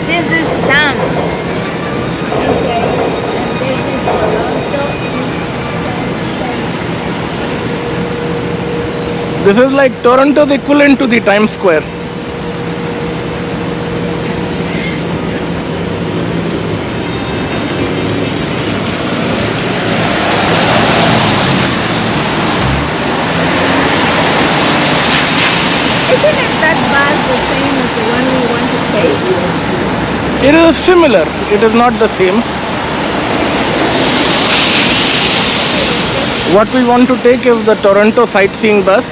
This is Sam. Okay. And this is Toronto. This is like Toronto's equivalent to the Times Square. Isn't it that bus the same as the one we want to take? It is similar. It is not the same. What we want to take is the Toronto Sightseeing Bus.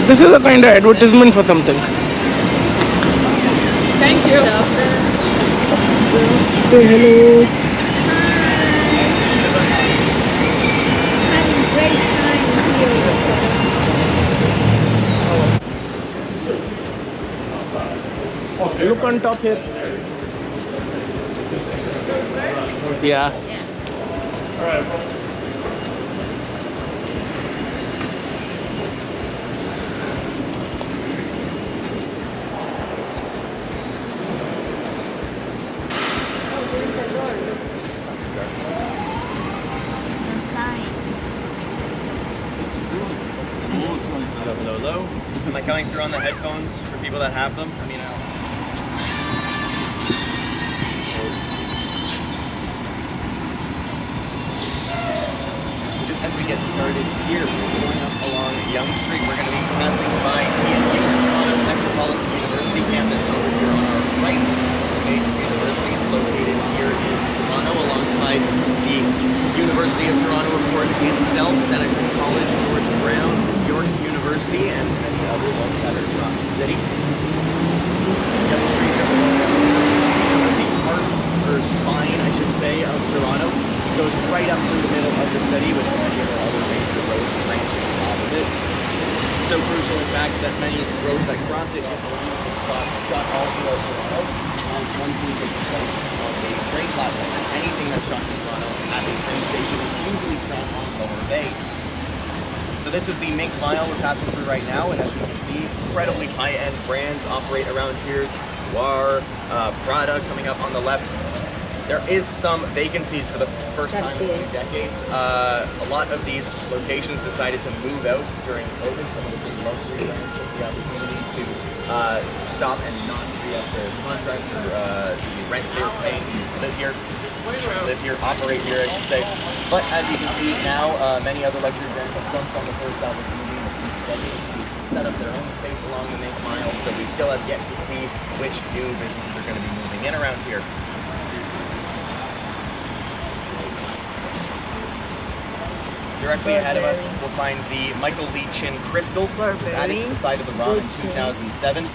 This is a kind of advertisement for something. Thank you. Say hello. Having a great time here in Toronto. Look on top here. Yeah. Low, low. Am I coming through on the headphones for people that have them? Let me know. Just as we get started here, we're going up along Yonge Street. We're going to be passing by TNU, Toronto Metropolitan University campus over here on our right. The university is located here in Toronto alongside the University of Toronto, of course, itself, Seneca College, George Brown, York University, and many other ones that are across the city. Yonge Street, the heart or spine, I should say, of Toronto goes right up through the middle of the city with many of the other major roads branching off of it. So crucial, in fact, that many roads that cross it have shot all throughout Toronto. As one scene takes place on a train platform, and anything that's shot in Toronto at a train station is usually shot on Lower Bay. So this is the Mink Mile we're passing through right now, and as you can see, incredibly high-end brands operate around here. Dior, Prada coming up on the left. There is some vacancies for the first time in 2 decades. A lot of these locations decided to move out during COVID. Some of the big luxury brands took the opportunity to stop and not re-up their contracts or the rent they're paying to live here, operate here, I should say. But as you can see now, many other luxury brands have jumped on the first opportunity to set up their own space along the Mink Mile. So we still have yet to see which new businesses are going to be moving in around here. Directly ahead of us, we'll find the Michael Lee Chin Crystal, which was added to the side of the ROM in 2007.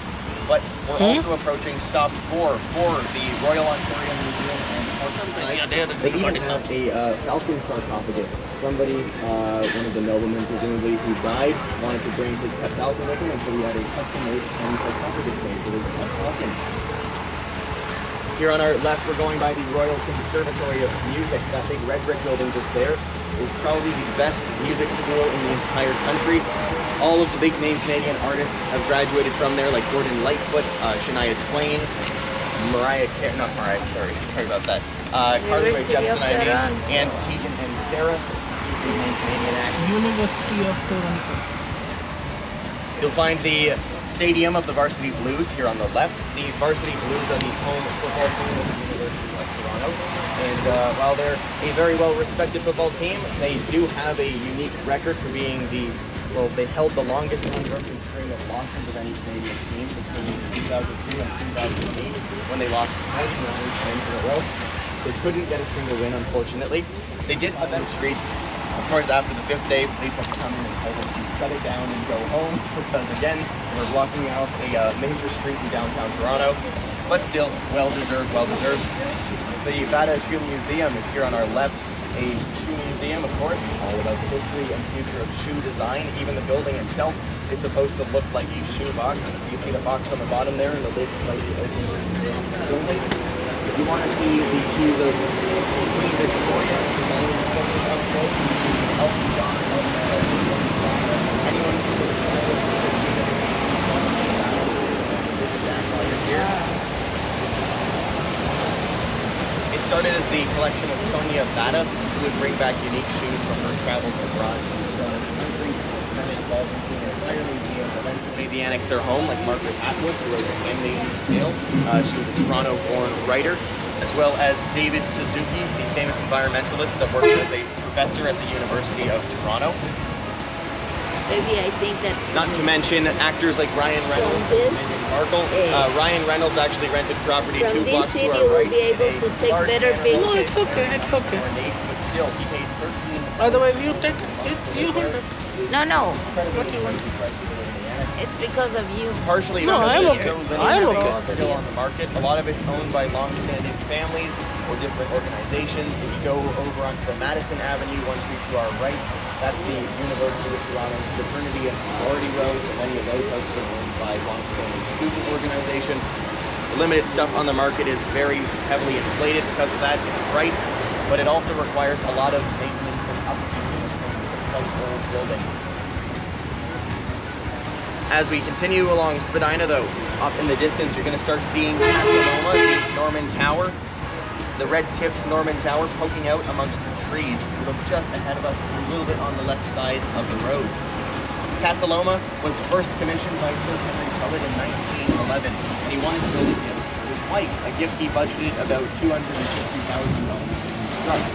But we're also approaching stop 4 for the Royal Ontario Museum and Archives. They even have a falcon sarcophagus. Somebody, one of the noblemen presumably who died, wanted to bring his pet falcon with him, and so he had a custom-made sarcophagus made for his pet falcon. Here on our left, we're going by the Royal Conservatory of Music. That big red brick building just there is probably the best music school in the entire country. All of the big name Canadian artists have graduated from there, like Gordon Lightfoot, Shania Twain, sorry about that, Carly Rae Jepsen, and Tegan and Sarah, two big name Canadian acts. University of Toronto. You'll find the stadium of the Varsity Blues here on the left. The Varsity Blues are the home football team of the University of Toronto. And while they're a very well-respected football team, they do have a unique record for being they held the longest unbroken string of losses of any Canadian team between 2002 and 2008 when they lost 49 times in a row. They couldn't get a single win, unfortunately. They did have that streak. Of course, after the 5th day, police have to come in and tell them to shut it down and go home because, again, we're blocking out a major street in downtown Toronto. But still, well-deserved, well-deserved. The Vada Shoe Museum is here on our left. A shoe museum, of course, all about the history and future of shoe design. Even the building itself is supposed to look like a shoe box. You see the box on the bottom there and the lid slightly open around the building. If you want to see the shoes of Queen Victoria, Elton John, anyone who visit that while you're here. started as the collection of Sonia Bata, who would bring back unique shoes from her travels abroad. Then it evolved into an entire museum. Eventually, they annexed their home, like Margaret Atwood, who wrote The Handmaid's Tale. She was a Toronto-born writer, as well as David Suzuki, the famous environmentalist that worked as a professor at the University of Toronto. Maybe I think that. Not to mention actors like Ryan Reynolds and Meghan Markle. Ryan Reynolds actually rented property From 2 this blocks to city, our you will right. be able in a to take large better animal No, pictures. it's okay, it's okay. ornate, but still, he paid $13. Otherwise, you take it, you hold it. No. What do you want? It's because of you. Partially, No, I'm it's okay. so little I'm space okay. is still on the market. A lot of it's owned by long-standing families or different organizations. If you go over onto the Madison Avenue, 1 street to our right, that's the University of Toronto's Fraternity and Sorority Row. So many of those houses are owned by long-standing student organizations. The limited stuff on the market is very heavily inflated because of that. It's price, but it also requires a lot of maintenance and upkeep of old buildings. As we continue along Spadina, though, up in the distance, you're going to start seeing Casa Loma, the Norman Tower, the red-tipped Norman Tower poking out amongst the trees. You look just ahead of us, a little bit on the left side of the road. Casa Loma was first commissioned by Sir Henry Pellet in 1911, and he wanted to build a gift for his wife, a gift he budgeted about $250,000 to construct.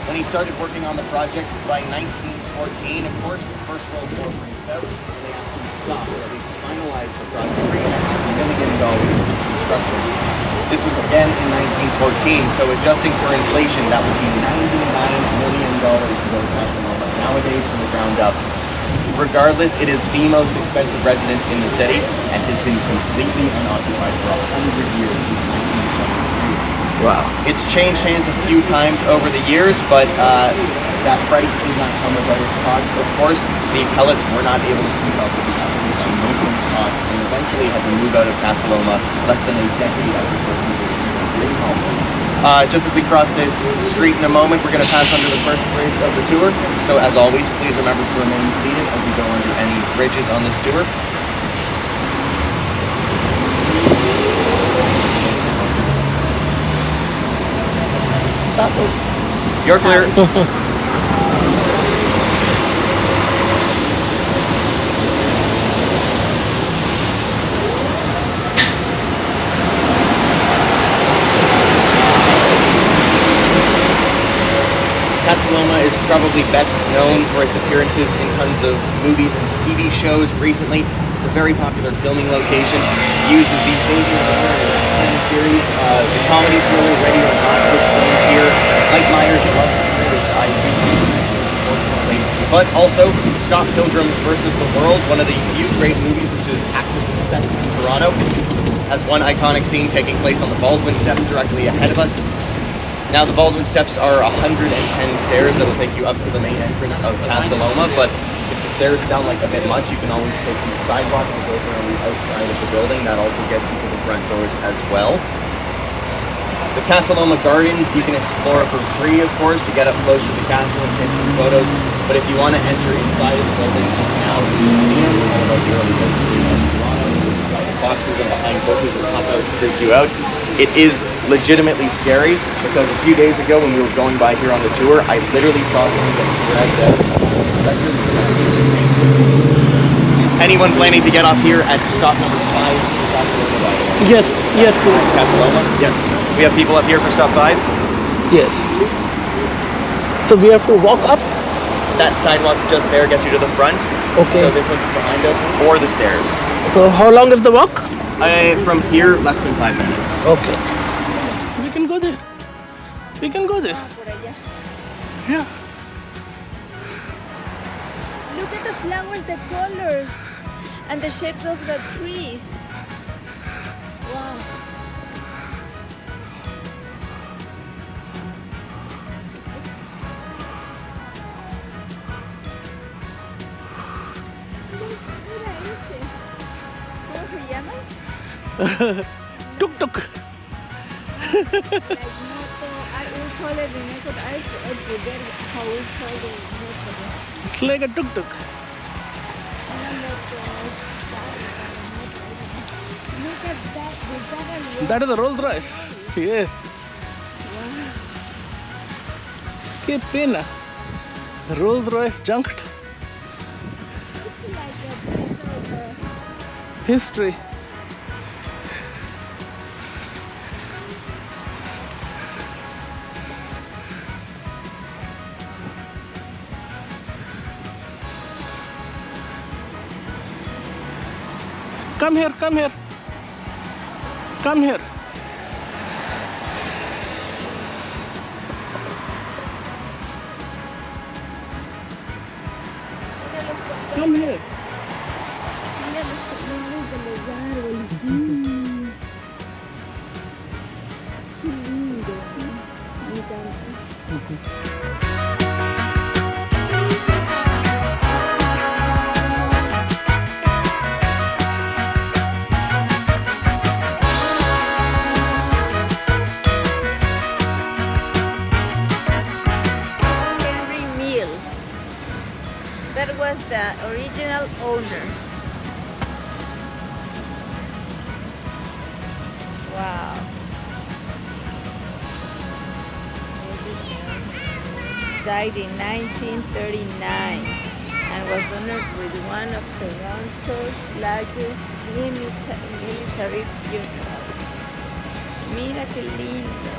When he started working on the project by 1914, of course, the First World War breaks out, and they have to stop, or at least finalize the project, bring in $1 million to construction. This was again in 1914, so adjusting for inflation, that would be $99 million to build Casa Loma. Nowadays, from the ground up. Regardless, it is the most expensive residence in the city, and has been completely unoccupied for 100 years since 1973. Wow. It's changed hands a few times over the years, but that price did not come without its costs. Of course, the Pellets were not able to keep up with the maintenance costs, and eventually had to move out of Casa Loma less than a decade after first moving to Green Home. Just as we cross this street in a moment, we're going to pass under the first bridge of the tour. So as always, please remember to remain seated as we go under any bridges on this tour. You're clear. Casa Loma is probably best known for its appearances in tons of movies and TV shows recently. It's a very popular filming location. Used as the series, the comedy thriller Ready or Not was filmed here. Mike Myers and Love Country, which I think unfortunately. But also Scott Pilgrim versus the World, one of the few great movies which is actively set in Toronto, has one iconic scene taking place on the Baldwin Steps directly ahead of us. Now the Baldwin Steps are 110 stairs that will take you up to the main entrance of Casa Loma, but if the stairs sound like a bit much, you can always take the sidewalk that goes around the outside of the building. That also gets you to the front doors as well. The Casa Loma Gardens you can explore for free, of course, to get up close to the castle and take some photos. But if you want to enter inside of the building, it's now a museum, all about the early history of Toronto, inside the boxes and behind bushes that pop out to freak you out. It is legitimately scary because a few days ago when we were going by here on the tour, I literally saw someone getting dragged out. Anyone planning to get off here at stop number 5? Yes, yes, please. Casa Loma? Yes. We have people up here for stop 5? Yes. So we have to walk up? That sidewalk just there gets you to the front. Okay. So this one's behind us, or the stairs. So how long is the walk? From here, less than 5 minutes. Okay. We can go there. We can go there. Por allá. Yeah. Look at the flowers, the colors, and the shapes of the trees. Wow. Mira ese. ¿Cómo se llama? Tuk tuk. Like moto. I will call it the moto. I forget how we call the moto. It's like a tuk tuk. Look at that. We got a That is a Rolls Royce. Yes. Wow. Qué pena. Rolls Royce junked. It's like a piece of History. Come here, come here. Come here. Come here. mira los colores de los árboles. Qué lindo. Me encanta. That was the original owner. Wow. Died in 1939 and was honored with one of Toronto's largest military funerals. Mira qué lindo.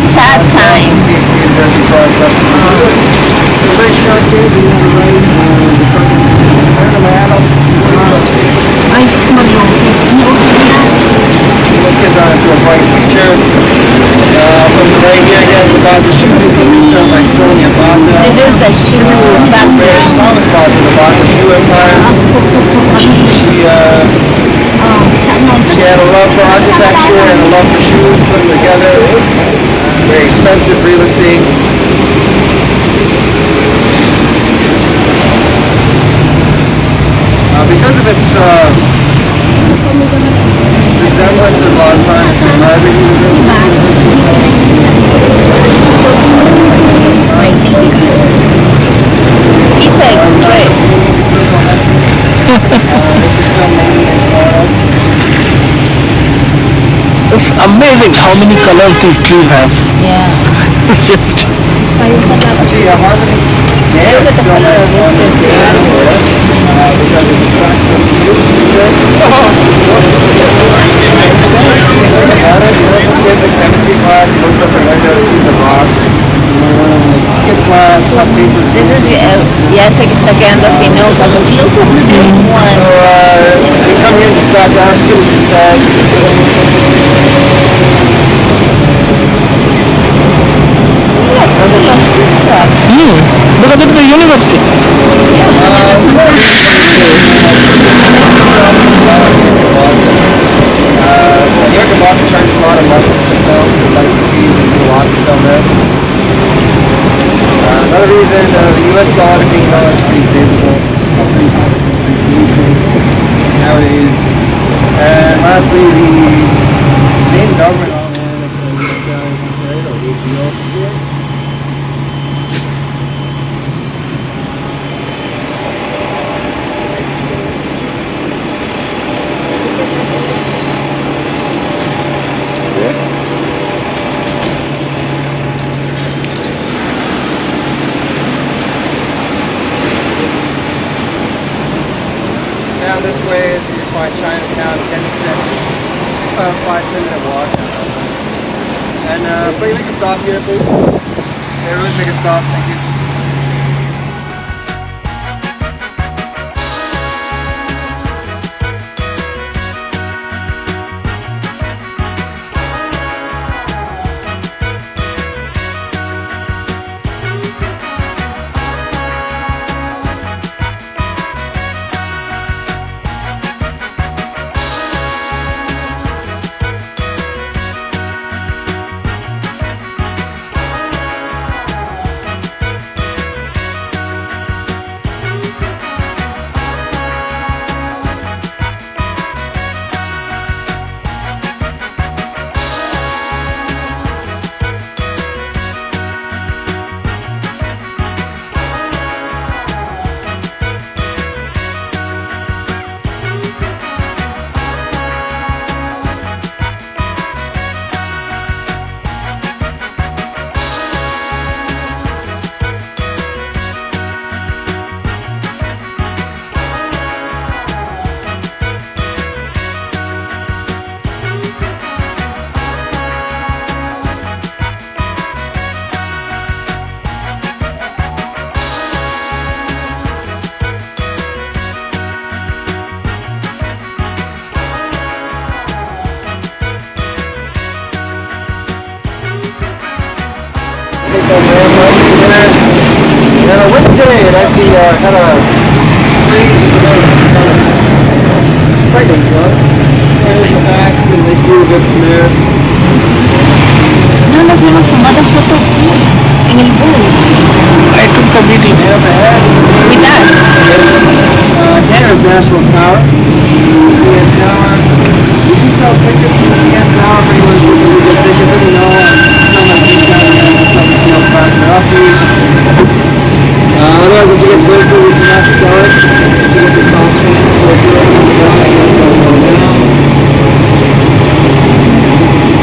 Chat time. Ay, sí, Mario. Those kids are into a bright future. From right here, again, about the shoe is going to be served by Sonia Banda. This is the shoe factory. Thomas bought from the Banda Shoe Empire. She had a love for architecture and a love for shoes, put them together. Very expensive real estate. Because of its resemblance a lot of times to Harvard Pizza Express. this is still mainly amazing how many colors these trees have. Yeah. It's just Actually, Harmony. Yeah, Look at the color of this because it distracts us from music. Kids in chemistry class, he looks up the window, sees a rock. Skip class, hot papers. This is, ya sé que está quedando sin hojas. Look at this So, one. they come here and distract us, see what he said. look at it, the university. New York and Boston charges a lot of money to film, like fees, you see a lot of film there. Another reason, the U.S. dollar being known is pretty favorable, pretty nowadays. And lastly, the main government on down this way is you find Chinatown, Kensington. It's about a 5-10 minute walk. And please make a stop here, please. Everyone make a stop, thank you. And on Wednesday, it actually had a strange pregnant one. And in the back, and they drew a bit from there. No nos hemos tomado foto aquí, en el bus. I took a video. With us. Canada's National Tower. CN Tower. We do sell tickets to the CN Tower for anyone who's looking to get tickets. Let me know. Some of the down there and something fast enough for you. Otherwise, if you get closer, we can have to sell it. You get the stop change. So if you're able to sell it,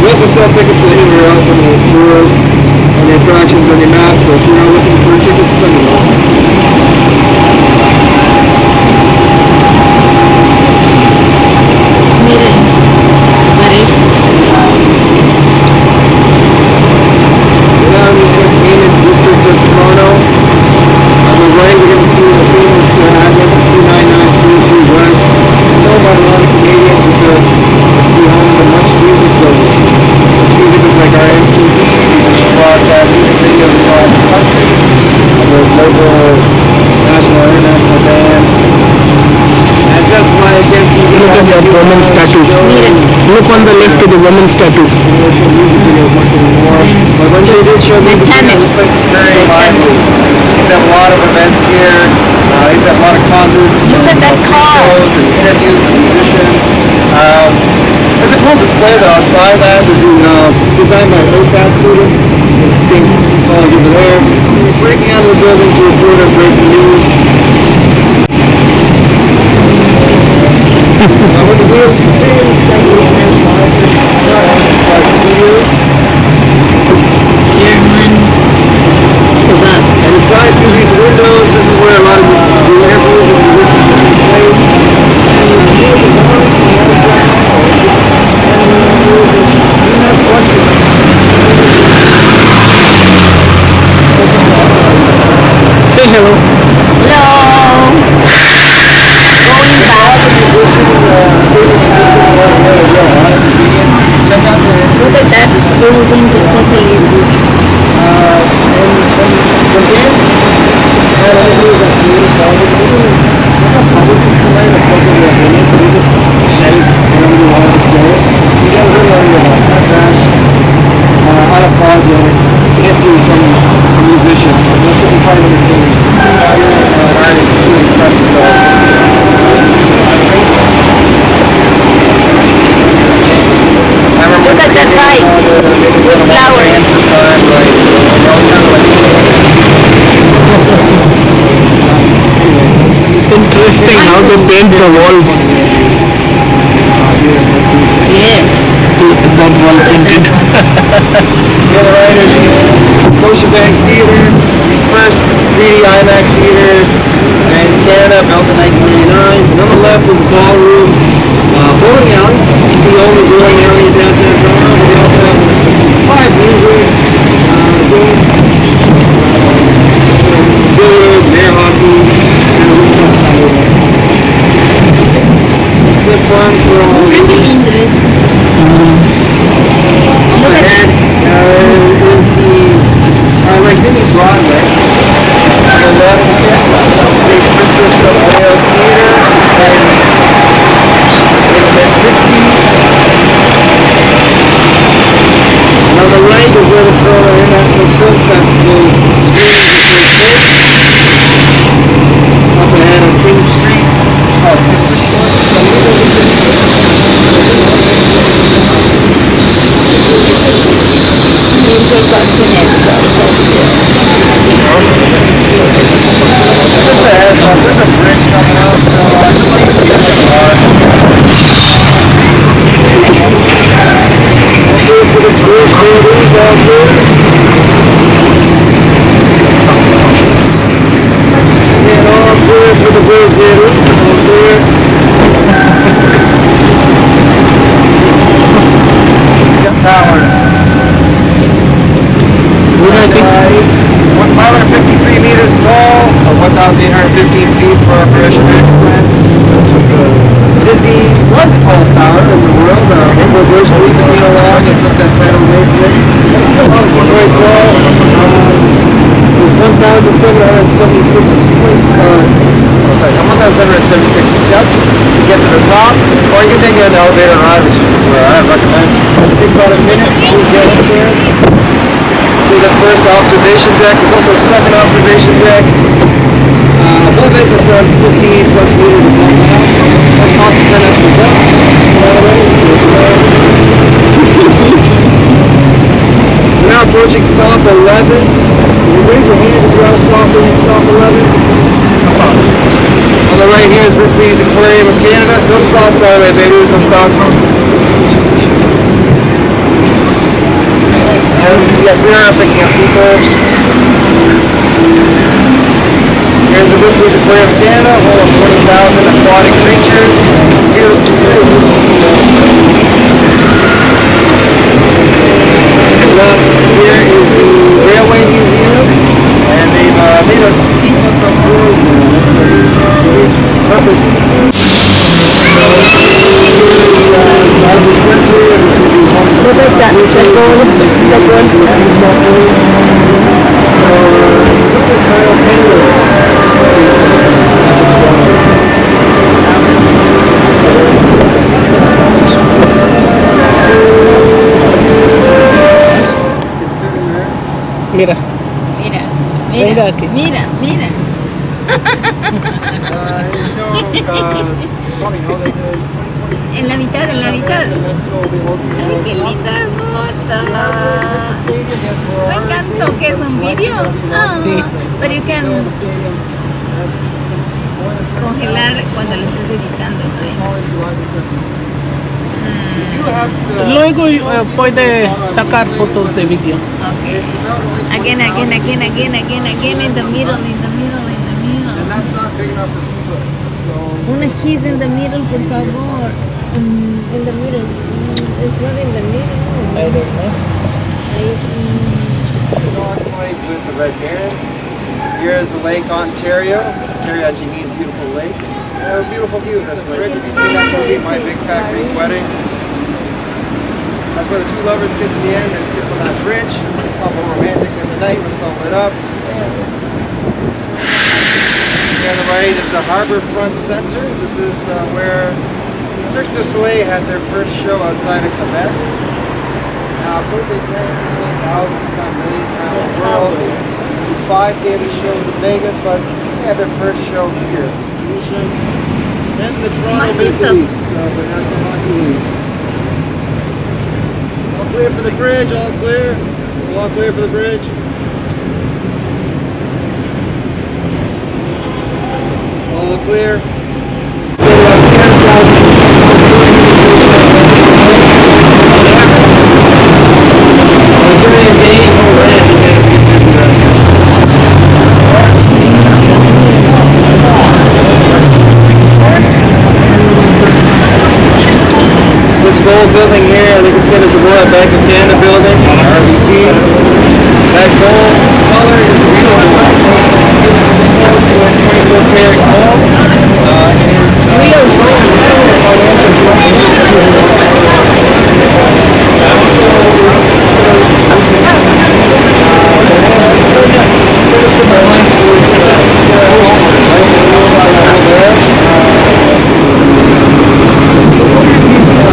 we also sell tickets anywhere else on the tour, on the attractions on your map. So if you're not looking for tickets, just let me know. Miren, parece. Down in the Canaan district of Toronto. On the right, we're going to see the famous address is 299 Queen Street West. I know about a lot of Canadians because it's the home of much music program. Music is like our MTV, music broadcast, music video across the country. There's local, national, international bands. And just like MTV, Look at that woman's tattoos. Look on the left to the woman's tattoos. commercial music videos much anymore. But when they did show music videos, this place was very lively. They have a lot of events here. They have a lot of concerts. Look at that car. Shows and interviews with musicians. There's a cool display that outside that is designed by OFAT students. Seeing college over there. Breaking out of the building to report on breaking news. When the wheels spin, hello. Check out the Look at that building that says a little. from here. And I think it was a community salvage. Like a public system, right? Like public opinion. So they just said it whenever they wanted to say it. You got a little area about that crash. Unapologetic. Can't see he's from a musician. That's what we probably would have been. An artist to express himself. I remember Look at that bike with flowers. Interesting how they paint the walls. Yes. That wall painted. The other right is the Scotiabank Theater, the first 3D IMAX theater in Canada, built in 1999. And on the left is the ballroom, bowling alley, the only bowling alley in downtown Toronto. They also have 5 music, billiards, air hockey, and a rooftop tower. Good fun for all Pretty ages. interesting. Look at Ahead is the like mini Broadway. On the left, the Princess of Wales Theater in the mid-60s. And on the right is where the Toronto International Film Festival screenings will take place. Up ahead on King Street. Oh, King Street. There's a bridge coming out, so I just need to see the car. Okay, for the bridge building down there. And all good for the bridge buildings down there. The tower. 553 meters tall, 1,815 feet for our British American plans. It is was the tallest tower in the world. Remember Bush used to be along and took that title away from it. It's obviously very tall. It was 1,776 steps to get to the top, or you can take an elevator ride, which I recommend. It takes about a minute to get up there. The first observation deck. There's also a second observation deck. Above it is around 15 plus meters above that. That costs 10 extra bucks. We're now approaching stop 11. Can you raise your hand if you're on stop 11? On the right here is Ripley's Aquarium of Canada. No stops by the way, baby. There's no stops. Yes, we are picking up people. Here's the Ripley's Aquarium of Canada, home of 20,000 aquatic creatures. Left here is the Railway Museum, and they've made a steepness of wood purpose. Look at that. The gold. Mira, Mira, venga aquí. mira, mira. En la mitad, en la mitad. Ay, qué linda foto. Me encantó que es un vídeo. Sí. Pero you can congelar cuando lo estés editando, Luego puede sacar fotos de vídeo. Okay. Again, in the middle, in the middle. Una kiss in the middle, por favor. In the middle. It's not in the middle. I don't know. The red baron. Here is Lake Ontario. Ontario actually means beautiful lake. And a beautiful view of this lake. If you see that movie, My Big Fat Greek Wedding, that's where the two lovers kiss in the end and kiss on that bridge. A lot more romantic in the night when it's all lit up. Here on the right is the Harbourfront Center. This is where Cirque du Soleil had their first show outside of Quebec. Now, of course, they tend to make thousands, if not millions around the world. They do 5 daily shows in Vegas, but they had their first show here. Then the Toronto Maple Leafs, the National Hockey League. All clear for the bridge, all clear. All clear for the bridge. All clear. This gold building here, like I said, is the Royal Bank of Canada building, RBC. That gold color is real 24 karat gold. It is real gold.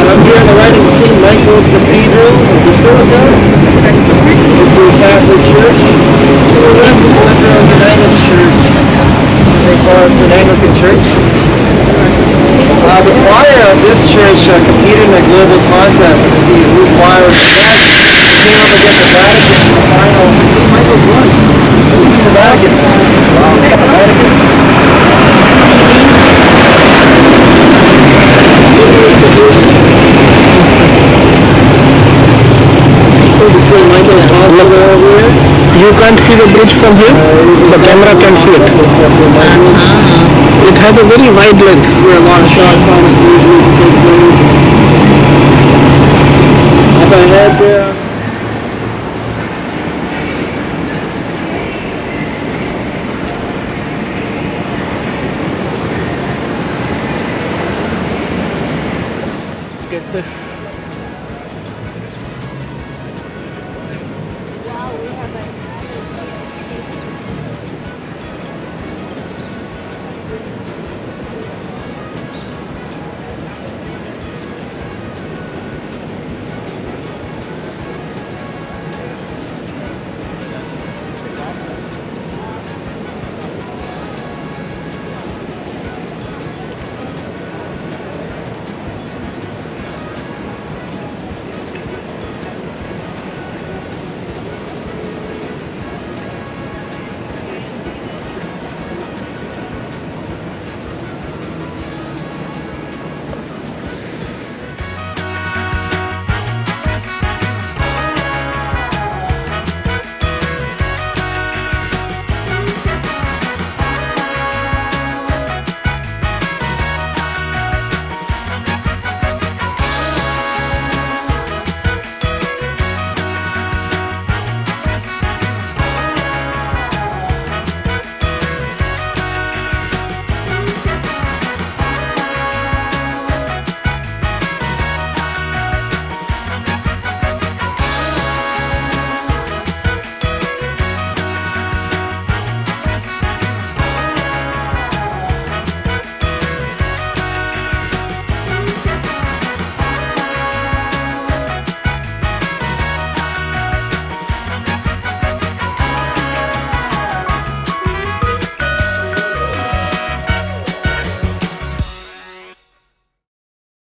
Up here on the right, you can see Michael's Cathedral, Basilica. It's a Catholic church. To the left is Metro United Church. They call us an Anglican church. The choir of this church competed in a global contest to see whose choir was the best. Came up against the Vatican in the final. Michael's won. The Vatican's. Wow. The Vatican. This is St. Michael's Hospital over here. You can't see the bridge from here. The camera can see it. It has a very wide lens. Where a lot of shot connoisseurs usually take place. Up ahead there. Get this